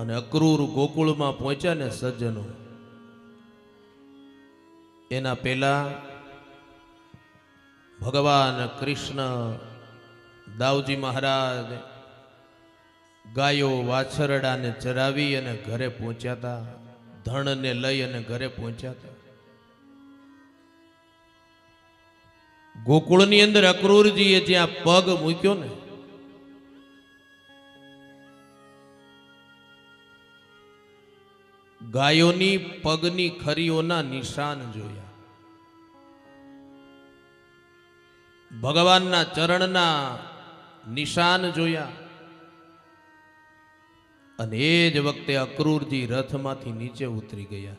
અને અક્રૂર ગોકુળમાં પહોંચ્યા ને સજ્જનો, એના પહેલા ભગવાન કૃષ્ણ દાઉજી મહારાજ ગાયો વાછરડાને ચરાવી અને ઘરે પહોંચ્યા હતા, ધણને લઈ અને ઘરે પહોંચ્યા હતા. ગોકુળની અંદર અક્રૂરજીએ જ્યાં પગ મૂક્યો ને, ગાયોની પગની ખરીઓના નિશાન જોયા, ભગવાનના ચરણના નિશાન જોયા. અને એ જ વખતે અક્રૂરજી રથમાંથી નીચે ઉતરી ગયા.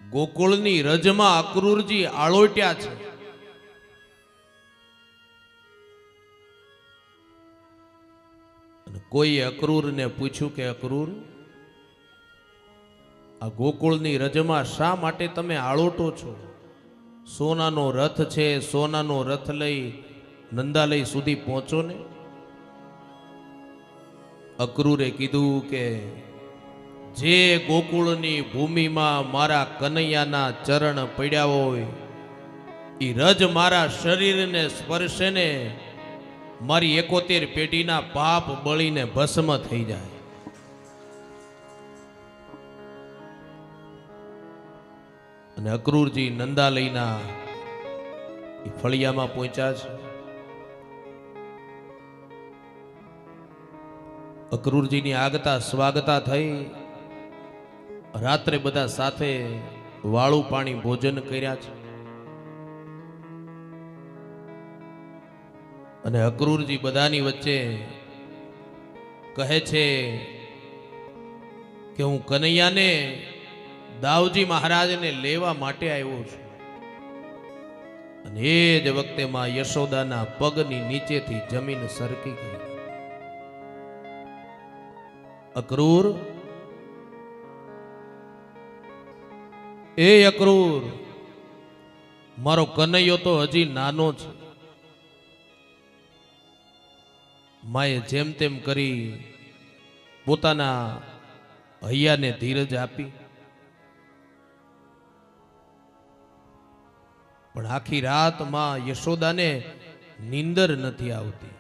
ગોકુળની રજમાં અક્રૂરજી આળોટ્યા છે. કોઈ અક્રૂરને પૂછ્યું કે અક્રૂર, આ ગોકુળની રજમાં શા માટે તમે આળોટો છો? સોનાનો રથ છે, સોનાનો રથ લઈ નંદાલય સુધી પહોંચો ને. અક્રૂરે કીધું કે જે ગોકુળની ભૂમિમાં મારા કનૈયાના ચરણ પડ્યા હોય, એ રજ મારા શરીરને સ્પર્શે ને મારી 71 પેઢીના પાપ બળીને ભસ્મ થઈ જાય. અને અક્રૂરજી નંદાલયના ફળિયામાં પહોંચ્યા છે. અક્રૂરજીની આગતા સ્વાગતા થઈ. રાત્રે બધા સાથે વાળું પાણી ભોજન કર્યા છે. અને અક્રૂરજી બધાની વચ્ચે કહે છે કે હું કનૈયાને દાઉજી મહારાજને લેવા માટે આવ્યો છું. અને એ જ વખતે માં યશોદાના પગની નીચેથી જમીન સરકી ગઈ. અક્રૂર, એ અક્રૂર, મારો કનૈયો તો હજી નાનો છે. માએ જેમ તેમ કરી પોતાના હૈયાને ધીરજ આપી, પણ આખી રાત માં યશોદાને નીંદર નથી આવતી.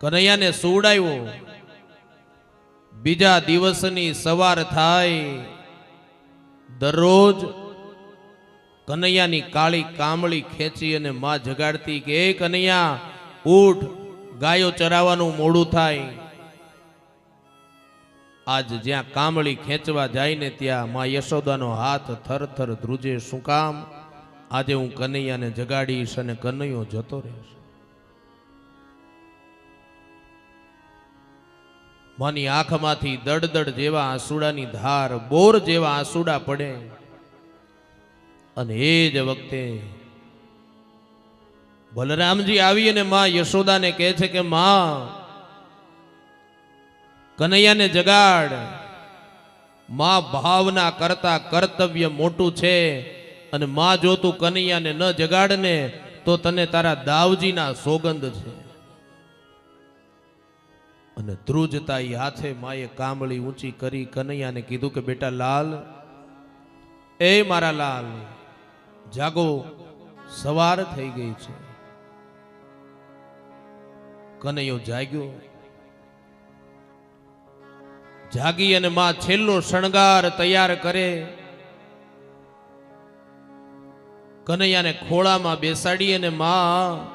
કનૈયાને સુવડાવ્યો. બીજા દિવસની સવાર થાય, દરરોજ કનૈયાની કાળી કામળી ખેંચી અને માં જગાડતી કે એ કનૈયા ઉઠ, ગાયો ચરાવવાનું મોડું થાય. આજ જ્યાં કામળી ખેંચવા જાય ને ત્યાં માં યશોદાનો હાથ થરથર ધ્રુજે. શું કામ? આજે હું કનૈયાને જગાડીશ અને કનૈયો જતો રહેશે. માની આંખમાંથી દડદડ જેવા આંસુડાની ધાર, બોર જેવા આંસુડા પડે. અને એ જ વખતે બલરામજી આવી અને માં યશોદાને કહે છે કે માં, કનૈયાને જગાડ. માં ભાવના કરતા કર્તવ્ય મોટું છે. અને માં જો તું કનૈયાને ન જગાડને તો તને તારા દાવજીના સોગંદ છે. અને ધ્રુજતા એ હાથે માએ કામળી ઊંચી કરી કનૈયાને કીધું કે બેટા લાલ, એ મારા લાલ, જાગો, સવાર થઈ ગઈ છે. કનૈયો જાગ્યો. જાગી અને માં છેલ્લો શણગાર તૈયાર કરે. કનૈયાને ખોળામાં બેસાડી અને માં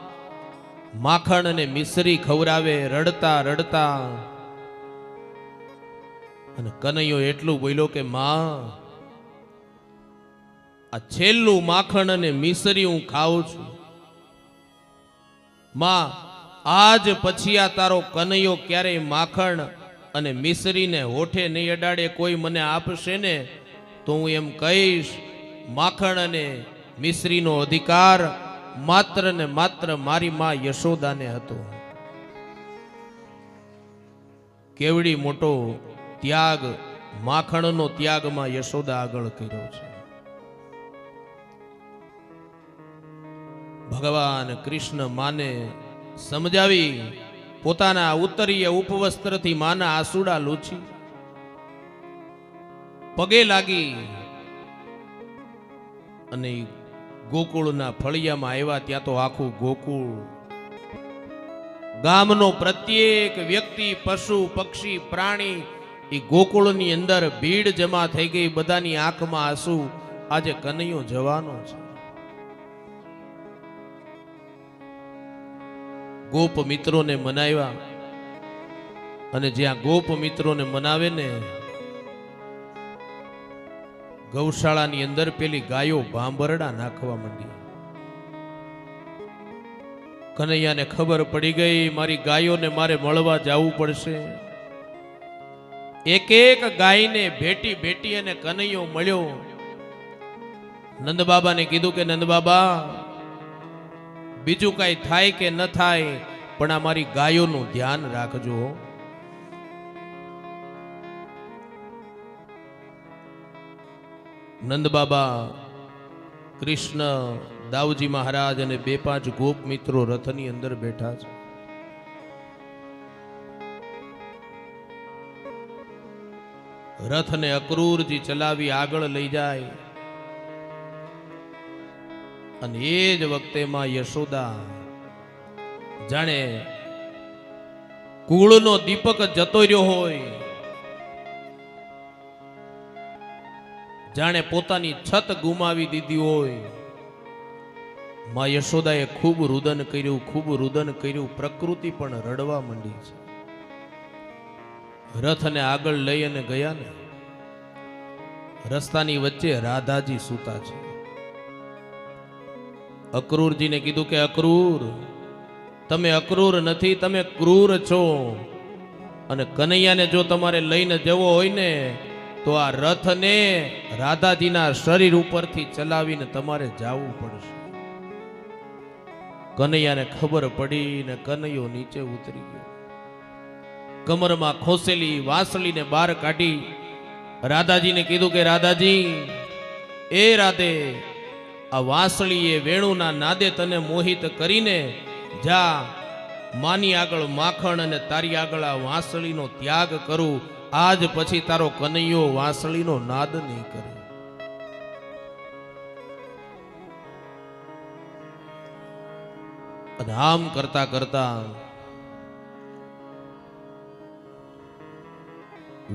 માખણ અને મિશ્રી ખવરાવે, રડતા રડતા. અને કનૈયો એટલું બોલ્યો કે માં, આ છેલ્લું માખણ અને મિશ્રી હું ખાઉં છું. માં, આજ પછી આ તારો કનૈયો ક્યારેય માખણ અને મિશ્રીને હોઠે નહીં અડાડે. કોઈ મને આપશે ને તો હું એમ કહીશ, માખણ અને મિશ્રીનો અધિકાર માત્ર ને માત્ર મારી માં યશોદાને હતો. કેવડી મોટો ત્યાગ, માખણનો ત્યાગમાં યશોદા આગળ કર્યો છે. ભગવાન કૃષ્ણ માને સમજાવી પોતાના ઉત્તરીય ઉપવસ્ત્રથી માના આસુડા લૂછી પગે લાગી અને ગોકુળના ફળિયામાં આવ્યા. ત્યાં તો આખું ગોકુળ, ગામનો પ્રત્યેક વ્યક્તિ, પશુ, પક્ષી, પ્રાણી એ ગોકુળની અંદર ભીડ જમા થઈ ગઈ. બધાની આંખમાં આંસુ. આજે કનૈયો જવાનો છે. ગોપ મિત્રોને મનાવ્યા, અને જ્યાં ગોપ મિત્રોને મનાવે ને, ગૌશાળાની અંદર પેલી ગાયો ભાંભરડા નાખવા માંડી. કનૈયાને ખબર પડી ગઈ, મારી ગાયોને મારે મળવા જવું પડશે. એક એક ગાયને ભેટી ભેટી અને કનૈયો મળ્યો. નંદ બાબાને કીધું કે નંદ બાબા, બીજું કઈ થાય કે ન થાય, પણ આ મારી ગાયોનું ધ્યાન રાખજો. નંદ બાબા, કૃષ્ણ, દાઉજી મહારાજ અને 2-5 ગોપ મિત્રો રથની અંદર બેઠા છે. રથને અક્રૂરજી ચલાવી આગળ લઈ જાય, અને એ જ વખતે માં યશોદા જાણે કુળનો દીપક જતો રહ્યો હોય, જાણે પોતાની છત ગુમાવી દીધી હોય. માં યશોદાએ ખૂબ રુદન કર્યું, ખૂબ રુદન કર્યું. પ્રકૃતિ પણ રડવા માંડી છે. રથને આગળ લઈ અને ગયા ને, રસ્તાની વચ્ચે રાધાજી સૂતા છે. અક્રૂરજીને કીધું કે અક્રૂર, તમે અક્રૂર નથી, તમે ક્રૂર છો. અને કનૈયાને જો તમારે લઈને જવો હોય ને, તો આ રથને રાધાજીના શરીર ઉપરથી ચલાવીને તમારે જવું પડશે. કનૈયાને ખબર પડી ને કનૈયો નીચે ઉતરી ગયો. કમરમાં ખોસેલી વાંસળીને બહાર કાઢી રાધાજીને કીધું કે રાધાજી, એ રાધે, આ વાંસળીએ વેણુના નાદે તને મોહિત કરીને જા, માની આગળ માખણ અને તારી આગળ આ વાંસળીનો ત્યાગ કરું. આજ પછી તારો કનૈયો વાંસળીનો નાદ નહીં કરે. અને આમ કરતા કરતા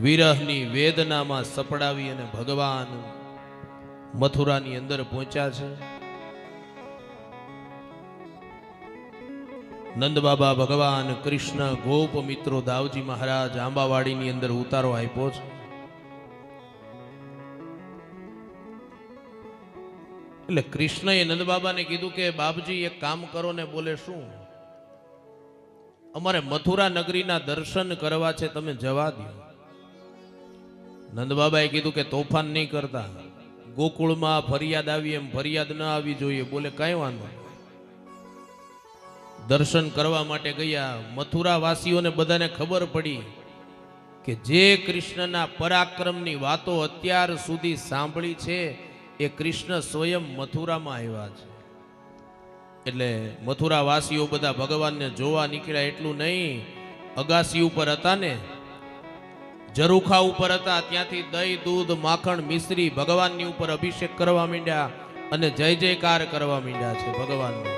વિરહની વેદનામાં સપડાવી અને ભગવાન મથુરાની અંદર પહોંચ્યા છે. નંદ બાબા, ભગવાન કૃષ્ણ, ગોપ મિત્રો, દાઉજી મહારાજ આંબાવાડીની અંદર ઉતારો આપ્યો છે. એટલે કૃષ્ણએ નંદ બાબાને કીધું કે બાપજી એક કામ કરો ને. બોલે શું? અમારે મથુરા નગરીના દર્શન કરવા છે, તમે જવા દો. નંદ બાબાએ કીધું કે તોફાન નહીં કરતા, ગોકુળમાં ફરિયાદ આવી એમ ફરિયાદ ન આવી જોઈએ. બોલે કઈ વાંધો. દર્શન કરવા માટે ગયા. મથુરા વાસીઓને બધાને ખબર પડી કે જે કૃષ્ણના પરાક્રમની વાતો અત્યાર સુધી સાંભળી છે, એ કૃષ્ણ સ્વયં મથુરામાં આવ્યા છે. એટલે મથુરા વાસીઓ બધા ભગવાનને જોવા નીકળ્યા. એટલું નહીં, અગાસી ઉપર હતા ને, ઝરૂખા ઉપર હતા, ત્યાંથી દહીં, દૂધ, માખણ, મિશ્રી ભગવાનની ઉપર અભિષેક કરવા માંડ્યા અને જય જયકાર કરવા માંડ્યા છે ભગવાનનો.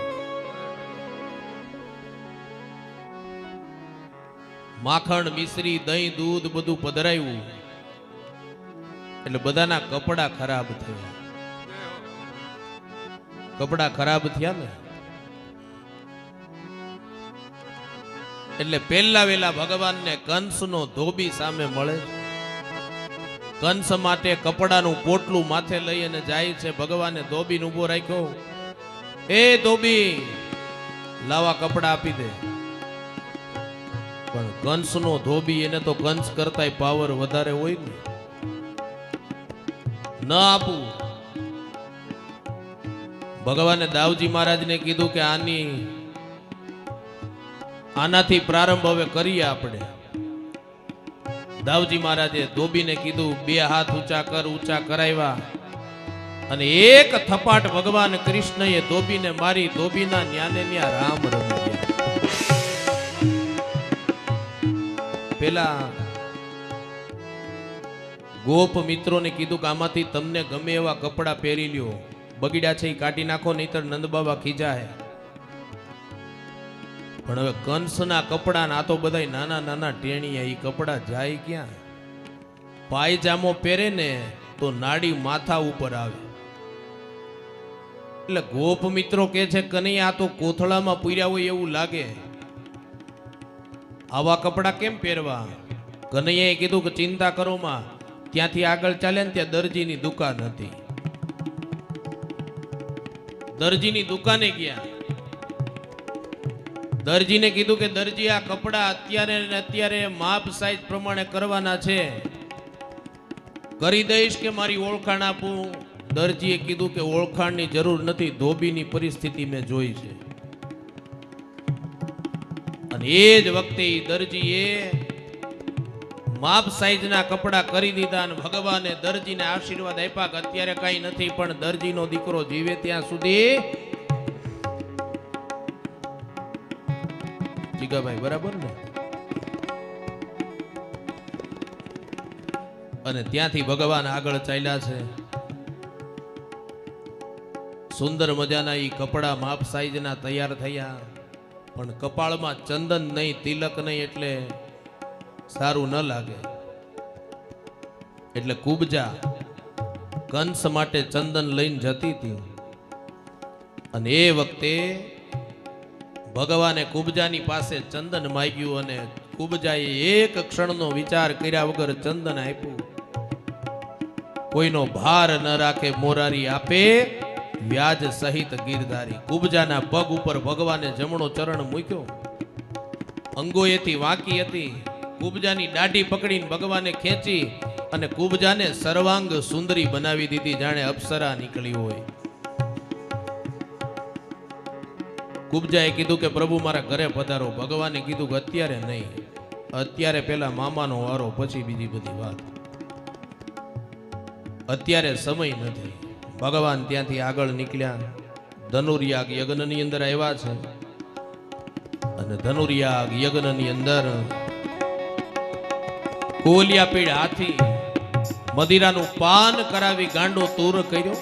માખણ, મિશ્રી, દહીં, દૂધ બધું પધરાયું. એટલે બધાના કપડા ખરાબ થયા. કપડા ખરાબ થયા ને, એટલે પહેલા વેલા ભગવાનને કંસનો ધોબી સામે મળે. કંસ માટે કપડાનું પોટલું માથે લઈ અને જાય છે. ભગવાને ધોબીને ઉભો રાખ્યો. એ ધોબી, લાવા કપડા આપી દે. પણ કંસનો ધોબી, એને તો કંસ કરતા પાવર વધારે હોય ને. ન આપું. ભગવાને દાઉજી મહારાજને કીધું કે આનાથી પ્રારંભ હવે કરીએ આપણે. દાઉજી મહારાજે ધોબીને કીધું, 2 હાથ ઊંચા કર. ઊંચા કરાવ્યા અને એક થપાટ ભગવાન કૃષ્ણએ ધોબીને મારી. ધોબીના ન્યાને ન્યા રામ રમી ગયા. પેલા ગોપ મિત્રોને કીધું કે આમાંથી તમને ગમે એવા કપડા પહેરી લ્યો, બગડ્યા છે એ કાઢી નાખો, નહીતર નંદબાબા ખીજાય. પણ હવે કંસના કપડા આ તો બધા નાના નાના ટેણીયા, એ કપડા જાય ક્યાં? પાયજામો પહેરે ને તો નાડી માથા ઉપર આવે. એટલે ગોપ મિત્રો કે છે કનૈયા આ તો કોથળામાં પૂર્યા હોય એવું લાગે, આવા કપડા કેમ પહેરવા? કનૈયાએ કીધું કે ચિંતા કરો માં. ત્યાંથી આગળ ચાલ્યા ને ત્યાં દરજીની દુકાન હતી. દરજીની દુકાને ગયા. દરજીને કીધું કે દરજી આ કપડા અત્યારે ને અત્યારે માપ સાઈઝ પ્રમાણે કરવાના છે, કરી દઈશ કે મારી ઓળખાણ આપું? દરજીએ કીધું કે ઓળખાણની જરૂર નથી, ધોબીની પરિસ્થિતિ મેં જોઈ છે. અને એ જ વખતે દરજીએ માપ સાઈઝના કપડા કરી દીધા અને ભગવાને દરજીને આશીર્વાદ આપ્યા કે અત્યારે કઈ નથી, પણ દરજીનો દીકરો જીવે ત્યાં સુધી. જીગાભાઈ બરાબર ને? અને ત્યાંથી ભગવાન આગળ ચાલ્યા છે. સુંદર મજાના ઈ કપડા માપ સાઈઝના તૈયાર થયા, પણ કપાળમાં ચંદન નહીં, તિલક નહીં, એટલે સારું ન લાગે. એટલે કુબજા કંસ માટે ચંદન લઈને જતી હતી. અને એ વખતે ભગવાને કુબજાની પાસે ચંદન માંગ્યું અને કુબજાએ એક ક્ષણનો વિચાર કર્યા વગર ચંદન આપ્યું. કોઈનો ભાર ન રાખે મોરારી આપે, વ્યાજ સહિત ગીરધારી. કુબજાના પગ ઉપર ભગવાને જમણો ચરણ મૂક્યો. અંગોએથી વાંકી હતી. કુબજાની દાઢી પકડીને ભગવાને ખેંચી અને કુબજાને સર્વાંગ સુંદરી બનાવી દીધી, જાણે અપ્સરા નીકળી હોય. કુબજાએ કીધું કે પ્રભુ મારા ઘરે પધારો. ભગવાને કીધું કે અત્યારે નહીં, અત્યારે પેલા મામાનો વારો, પછી બીજી બધી વાત, અત્યારે સમય નથી. ભગવાન ત્યાંથી આગળ નીકળ્યા. ધનુર્યાગ યજ્ઞની અંદર આવ્યા છે. અને ધનુર્યાગ યજ્ઞની અંદર કોલિયા પીડ હાથી મદિરાનું પાન કરાવી ગાંડો તૂર કર્યો.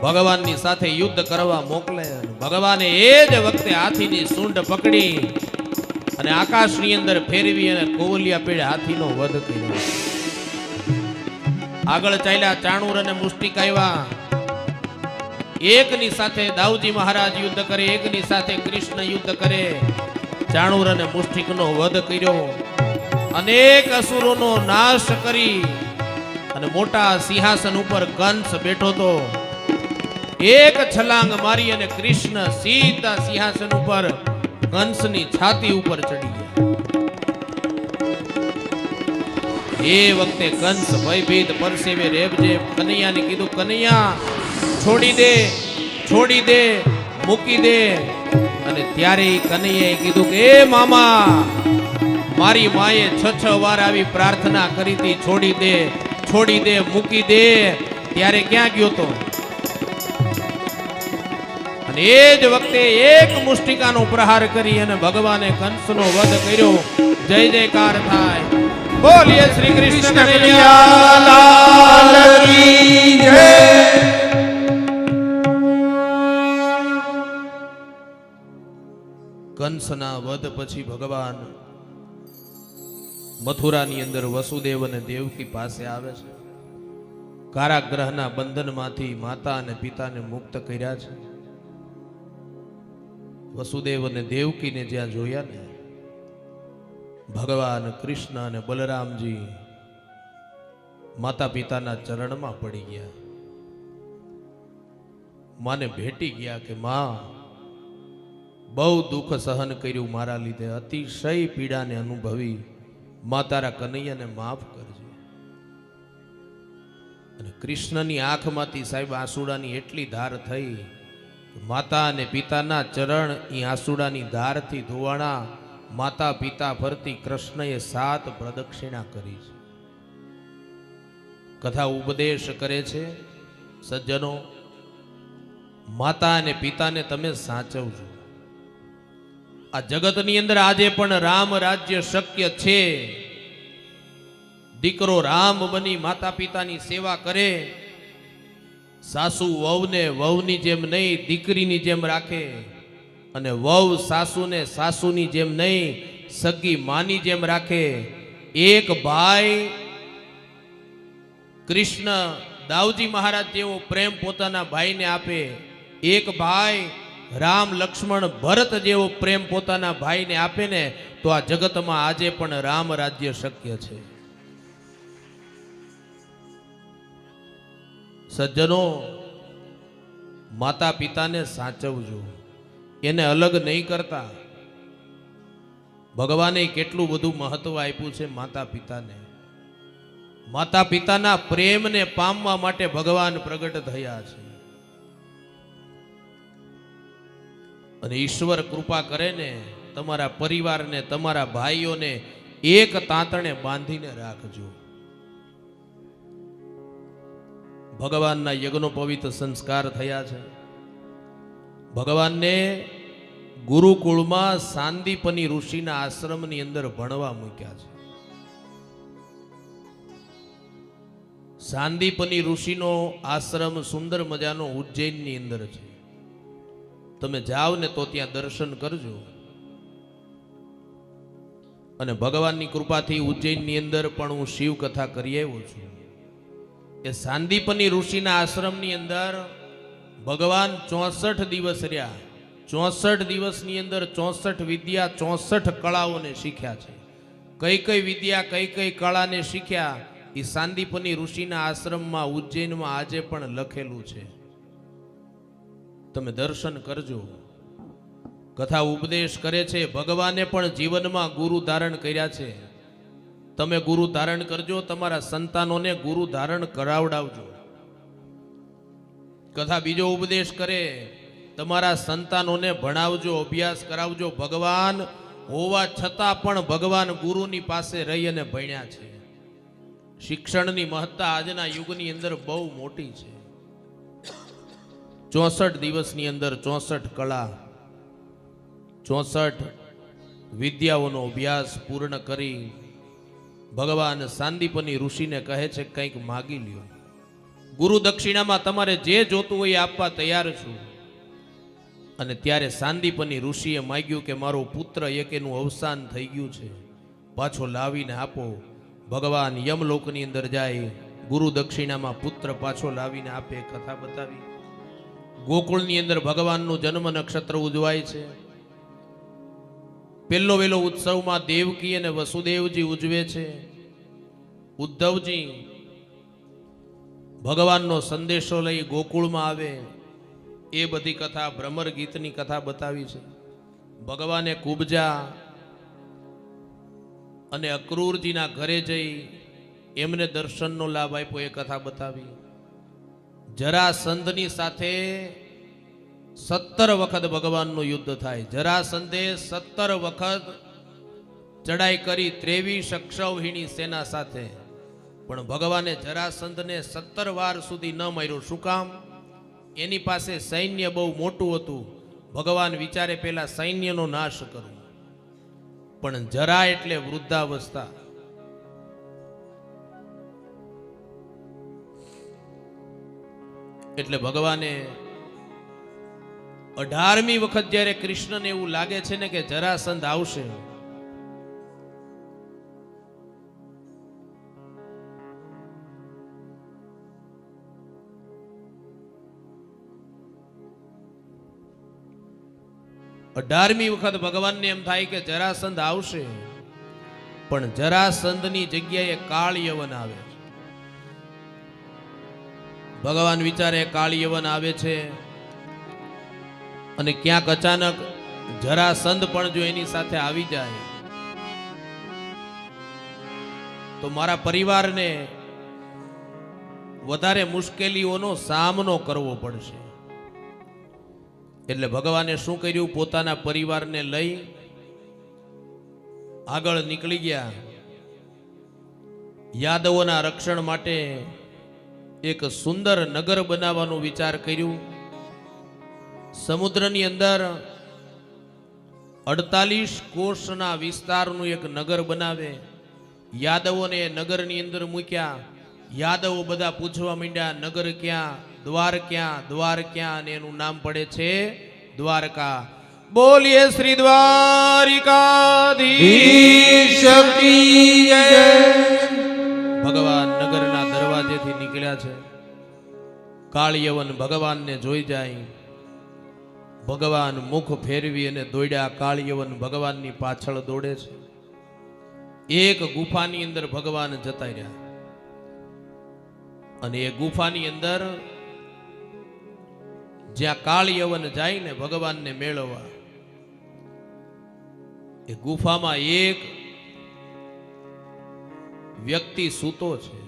ભગવાનની સાથે યુદ્ધ કરવા મોકલે. ભગવાને એ જ વખતે હાથીની સૂંઢ પકડી અને આકાશની અંદર ફેરવી અને કોલિયા પીડ હાથીનો વધ કર્યો. આગળ ચાલ્યા. ચાણુર અને મુષ્ટિક આવ્યા. એકની સાથે દાઉજી મહારાજ યુદ્ધ કરે, એકની સાથે કૃષ્ણ યુદ્ધ કરે. ચાણુર અને મુષ્ટિકનો વધ કર્યો. અનેક અસુરોનો નાશ કરી અને મોટા સિંહાસન ઉપર કંસ બેઠો તો એક છલાંગ મારી અને કૃષ્ણ સીધા સિંહાસન ઉપર કંસની છાતી ઉપર ચડી ગયા. એ વખતે કંસ ભયભીત પરસેવે રેબજે કનૈયાને કીધું, કનૈયા છોડી દે, છોડી દે, મૂકી દે. અને ત્યારે કનૈયાએ કીધું કે એ મામા, મારી માએ 6 વાર આવી પ્રાર્થના કરી હતી, છોડી દે, છોડી દે, મૂકી દે. ત્યારે ક્યાં ગયો તો? અને એ જ વખતે એક મુષ્ટિકાનો પ્રહાર કરી અને ભગવાને કંસનો વધ કર્યો. જય જયકાર થાય. બોલીએ શ્રી કૃષ્ણ કનૈયા લાલ કી જય. કંસના વધ પછી ભગવાન મથુરાની અંદર વસુદેવ અને દેવકી પાસે આવે છે. કારાગ્રહના બંધનમાંથી માતા અને પિતાને મુક્ત કર્યા છે. વસુદેવ અને દેવકીને જ્યાં જોયા ને, ભગવાન કૃષ્ણ અને બલરામજી માતા પિતાના ચરણમાં પડી ગયા. માને ભેટી ગયા કે માં, બહુ દુઃખ સહન કર્યું મારા લીધે, અતિશય પીડાને અનુભવી, માં તારા કનૈયાને માફ કરજે. અને કૃષ્ણની આંખમાંથી સાહેબ આંસુડાની એટલી ધાર થઈ, માતા અને પિતાના ચરણ એ આંસુડાની ધારથી ધોવાણા. માતા પિતા ફરતી કૃષ્ણએ 7 પ્રદક્ષિણા કરી છે. કથા ઉપદેશ કરે છે, સજ્જનો, માતા અને પિતાને તમે સાચવજો. આ જગતની અંદર આજે પણ રામ રાજ્ય શક્ય છે. દીકરો રામ બની માતા પિતાની સેવા કરે, સાસુ વહુને વહુની જેમ નહીં દીકરીની જેમ રાખે, અને વહુ સાસુને સાસુની જેમ નહીં સગી માની જેમ રાખે. એક ભાઈ કૃષ્ણ દાઉજી મહારાજ જેવો પ્રેમ પોતાના ભાઈને આપે, એક ભાઈ રામ લક્ષ્મણ ભરત જેવો પ્રેમ પોતાના ભાઈને આપે ને, તો આ જગતમાં આજે પણ રામ રાજ્ય શક્ય છે. સજ્જનો, માતા પિતાને સાચવજો, એને અલગ નહીં કરતા. ભગવાને કેટલું બધું મહત્વ આપ્યું છે માતા પિતાને. માતા પિતાના પ્રેમને પામવા માટે ભગવાન પ્રગટ થયા છે. અને ઈશ્વર કૃપા કરે ને, તમારા પરિવારને તમારા ભાઈઓને એક તાંતણે બાંધીને રાખજો. ભગવાનના યજ્ઞનો પવિત્ર સંસ્કાર થયા છે. ભગવાનને ગુરુકુળમાં સાંદીપની ઋષિના આશ્રમની અંદર ભણવા મૂક્યા છે. સાંદીપની ઋષિનો આશ્રમ સુંદર મજાનો ઉજ્જૈનની અંદર છે. તમે જાઓ ને તો ત્યાં દર્શન કરજો. અને ભગવાનની કૃપાથી ઉજ્જૈનની અંદર પણ હું શિવ કથા કરી આવ્યો છું. એ સાંદીપની ઋષિના આશ્રમની અંદર ભગવાન 64 દિવસ રહ્યા. 64 દિવસની અંદર 64 વિદ્યા 64 કળાઓને શીખ્યા છે. કઈ કઈ વિદ્યા કઈ કઈ કળાને શીખ્યા એ સાંદીપની ઋષિના આશ્રમમાં ઉજ્જૈનમાં આજે પણ લખેલું છે. તમે દર્શન કરજો. કથા ઉપદેશ કરે છે. ભગવાને પણ જીવનમાં ગુરુ ધારણ કર્યા છે. તમે ગુરુ ધારણ કરજો, તમારા સંતાનોને ગુરુ ધારણ કરાવડાવજો. કથા બીજો ઉપદેશ કરે, તમારા સંતાનોને ભણાવજો, અભ્યાસ કરાવજો. ભગવાન હોવા છતાં પણ ભગવાન ગુરુની પાસે રહી અને ભણ્યા છે. શિક્ષણની મહત્તા આજના યુગની અંદર બહુ મોટી છે. 64 દિવસની અંદર 64 કળા 64 વિદ્યાઓનો અભ્યાસ પૂર્ણ કરી ભગવાન સાંદીપની ઋષિને કહે છે કંઈક માગી લ્યો. ગુરુ દક્ષિણામાં તમારે જે જોતું હોય એ આપવા તૈયાર છું. અને ત્યારે સાંદીપની ઋષિએ માગ્યું કે મારો પુત્ર એકેનું અવસાન થઈ ગયું છે, પાછો લાવીને આપો. ભગવાન યમલોકની અંદર જાય, ગુરુ દક્ષિણામાં પુત્ર પાછો લાવીને આપે. કથા બતાવી. ગોકુળની અંદર ભગવાનનું જન્મ નક્ષત્ર ઉજવાય છે. પહેલો વેલો ઉત્સવમાં દેવકી અને વસુદેવજી ઉજવે છે. ઉદ્ધવજી ભગવાનનો સંદેશો લઈ ગોકુળમાં આવે. એ બધી કથા ભ્રમર ગીતની કથા બતાવી છે. ભગવાને કુબજા અને અક્રૂરજીના ઘરે જઈ એમને દર્શનનો લાભ આપ્યો, એ કથા બતાવી. જરાસંધની સાથે 17 વખત ભગવાનનું યુદ્ધ થાય. જરાસંધે 17 વખત ચડાઈ કરી 23 અક્ષૌહિણી સેના સાથે, પણ ભગવાને જરાસંધને 17 વાર સુધી ન માર્યો. શું કામ? એની પાસે સૈન્ય બહુ મોટું હતું. ભગવાન વિચારે પેલા સૈન્યનો નાશ કરું, પણ જરા એટલે વૃદ્ધાવસ્થા. એટલે ભગવાને 18મી વખત જ્યારે કૃષ્ણને એવું લાગે છે ને કે જરાસંધ આવશે, વખત ભગવાનને એમ થાય કે જરાસંધ આવશે, પણ જરાસંધની જગ્યાએ કાળ યવન આવે. ભગવાન વિચારે કાળ યવન આવે છે અને ક્યાંક અચાનક જરાસંધ પણ જો એની સાથે આવી જાય તો મારા પરિવારને વધારે મુશ્કેલીઓનો સામનો કરવો પડશે. એટલે ભગવાને શું કર્યું? પોતાના પરિવારને લઈ આગળ નીકળી ગયા. યાદવોના રક્ષણ માટે એક સુંદર નગર બનાવવાનો વિચાર કર્યું. સમુદ્રની અંદર 48 કોષના વિસ્તારનું એક નગર બનાવે. યાદવોને એ નગરની અંદર મૂક્યા. યાદવો બધા પૂછવા માંડ્યા, નગર ક્યાં, દ્વાર ક્યાં, દ્વાર ક્યાં, અને એનું નામ પડે છે દ્વારકા. બોલીએ શ્રી દ્વારિકાધીશ કી જય. ભગવાન નગરના દરવાજેથી નીકળ્યા છે. કાળિયવન ભગવાનને જોઈ જાય. ભગવાન મુખ ફેરવી અને દોડ્યા. કાળિયવન ભગવાનની પાછળ દોડે છે. એક ગુફાની અંદર ભગવાન જતા રહ્યા અને એ ગુફાની અંદર જ્યાં કાળિયવન જાય ને ભગવાનને મેળવવા, એ ગુફામાં એક વ્યક્તિ સૂતો છે.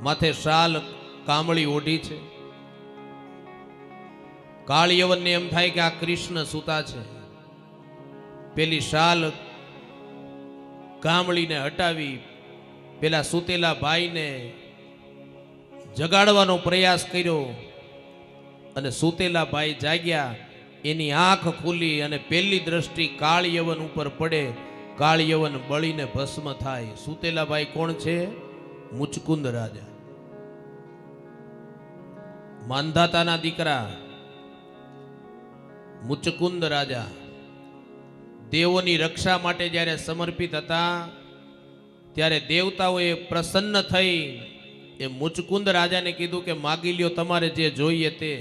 માથે શાલ કામળી ઓઢી છે. કાળિયવનને એમ થાય કે આ કૃષ્ણ સૂતા છે. પેલી શાલ કામળીને હટાવી પેલા સૂતેલા ભાઈને જગાડવાનો પ્રયાસ કર્યો અને સૂતેલા ભાઈ જાગ્યા. એની આંખ ખુલી અને પેલી દ્રષ્ટિ કાળિયવન ઉપર પડે. કાળિયવન બળીને ભસ્મ થાય. સૂતેલા ભાઈ કોણ છે? મુચકુંદ રાજા, માંધાતાના દીકરા મુચકુંદ રાજા. દેવોની રક્ષા માટે જ્યારે સમર્પિત હતા ત્યારે દેવતાઓએ પ્રસન્ન થઈ એ મુચકુંદ રાજાને કીધું કે માગી લ્યો તમારે જે જોઈએ તે.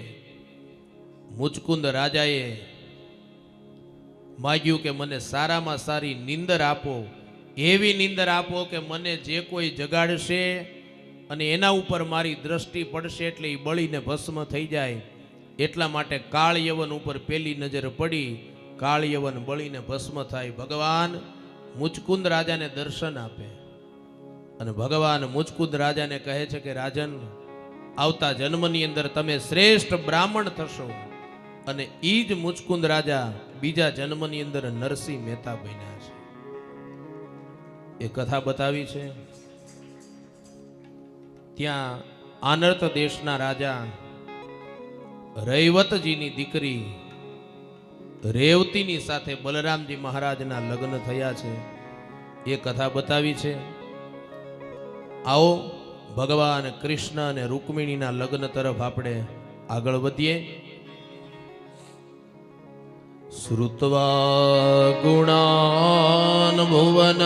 મુચકુંદ રાજાએ માગ્યું કે મને સારામાં સારી નીંદર આપો, એવી નીંદર આપો કે મને જે કોઈ જગાડશે અને એના ઉપર મારી દ્રષ્ટિ પડશે એટલે એ બળીને ભસ્મ થઈ જાય. એટલા માટે કાળયવન ઉપર પેલી નજર પડી. કાળયવન બળીને ભસ્મ થાય. ભગવાન મુચકુંદ રાજાને દર્શન આપે અને ભગવાન મુચકુંદ રાજાને કહે છે કે રાજન, આવતા જન્મની અંદર તમે શ્રેષ્ઠ બ્રાહ્મણ થશો. અને ઈ જ મુચકુંદ રાજા બીજા જન્મની અંદર નરસિંહ મહેતા બન્યા છે. એ કથા બતાવી છે. ત્યાં આનર્ત દેશના રાજા રૈવતજીની દીકરી રેવતીની સાથે બલરામજી મહારાજના લગ્ન થયા છે. એ કથા બતાવી છે. આવો ભગવાન કૃષ્ણ અને રૂકમિણીના લગ્ન તરફ આપણે આગળ વધીએ. શ્રુત્વા ગુણાન ભુવન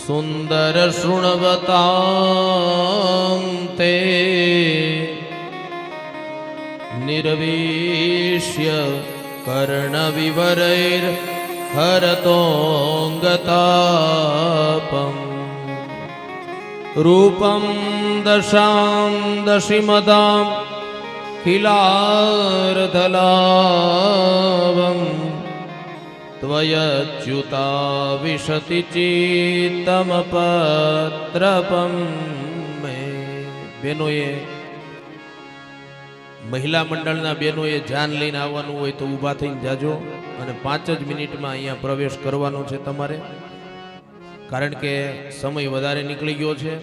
સુંદર શૃણવતાં તે નિર્વિશ્ય કર્ણ વિવરૈર હરતોંગતાપમ રૂપમ દશામ દશિમદામ ખિલાર્ધલાવમ ત્વયચ્યુતા વિશતિ ચિત્તમ પત્રપમ. બેનોએ, મહિલા મંડળના બેનોએ જાન લઈને આવવાનું હોય તો ઊભા થઈને જાજો અને 5 જ મિનિટમાં અહીંયા પ્રવેશ કરવાનો છે તમારે, કારણ કે સમય વધારે નીકળી ગયો છે.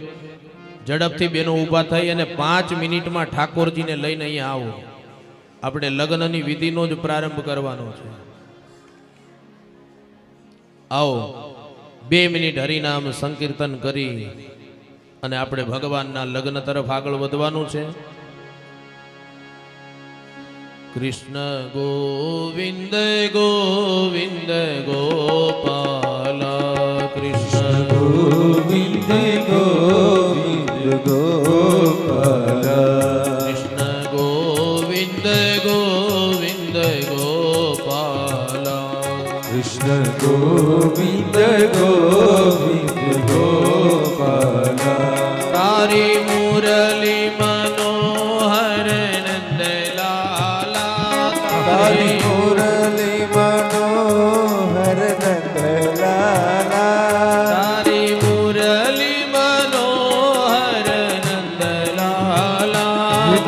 ઝડપથી બેનો ઊભા થઈ અને 5 મિનિટમાં ઠાકોરજીને લઈને અહીંયા આવો. આપણે લગ્નની વિધિનો જ પ્રારંભ કરવાનો છે. આવો 2 મિનિટ હરિનામ સંકીર્તન કરી અને આપણે ભગવાનના લગ્ન તરફ આગળ વધવાનું છે. કૃષ્ણ ગોવિંદ ગોવિંદ ગોપાલ, કૃષ્ણ ગોવિંદ ગોવિંદ ગોપાલ, કૃષ્ણ ગોવિંદ ગોવિંદ ગોપાલ, કૃષ્ણ ગોવિંદ ગોવિંદ ગોપાલ. તારી મુરલી મનોહર નંદલાલા, તારી મુરલી મનોહર નંદલાલા, તારી મુરલી મનોહર નંદલાલા,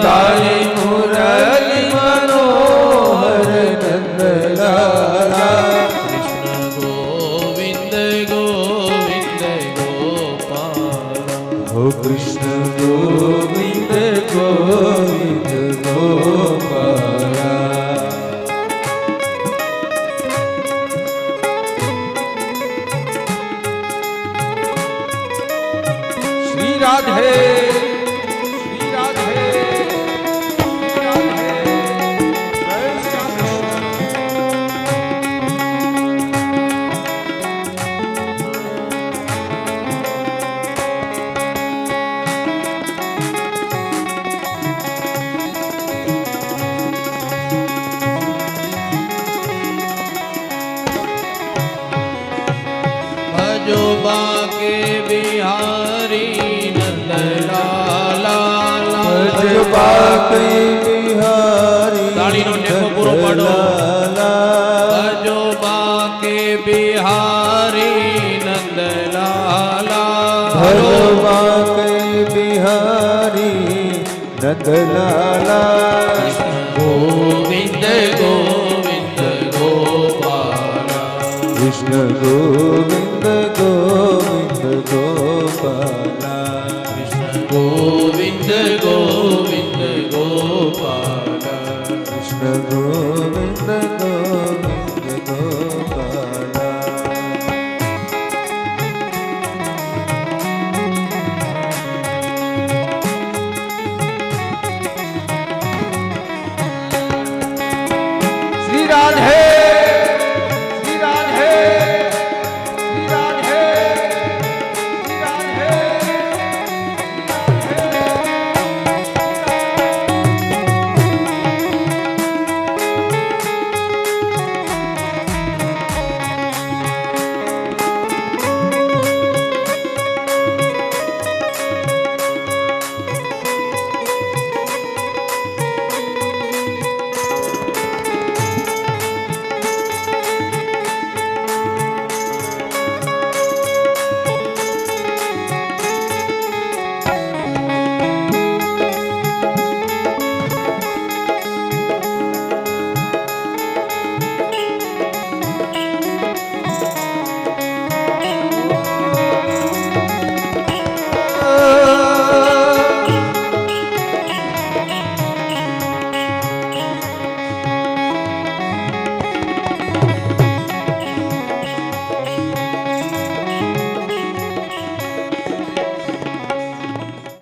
તારી મુરલી મનોહર નંદલાલા. કૃષ્ણ ગોવિંદ ગોવિંદ ગોપાલ, હો કૃષ્ણ ગોવિંદ રાધે શ્રી રાધે શ્રી રાધે જય શ્રી કૃષ્ણ ભજો બાકે બિહારી નંદલાલા ભજ બાકી બિહારી તાળીનો ટેકો પૂરો પાડો. નંદલાલા. ભજો બાકે બિહારી નંદલાલા ભજ બાકી બિહારી નંદલાલા. ગોવિંદ ગોવિંદ ગોપાલા કૃષ્ણ ગોવિંદ ગોવિંદ ગોપાલા. ગોવિંદ ગોવિંદ ગોપાલા કૃષ્ણ ગોવિંદ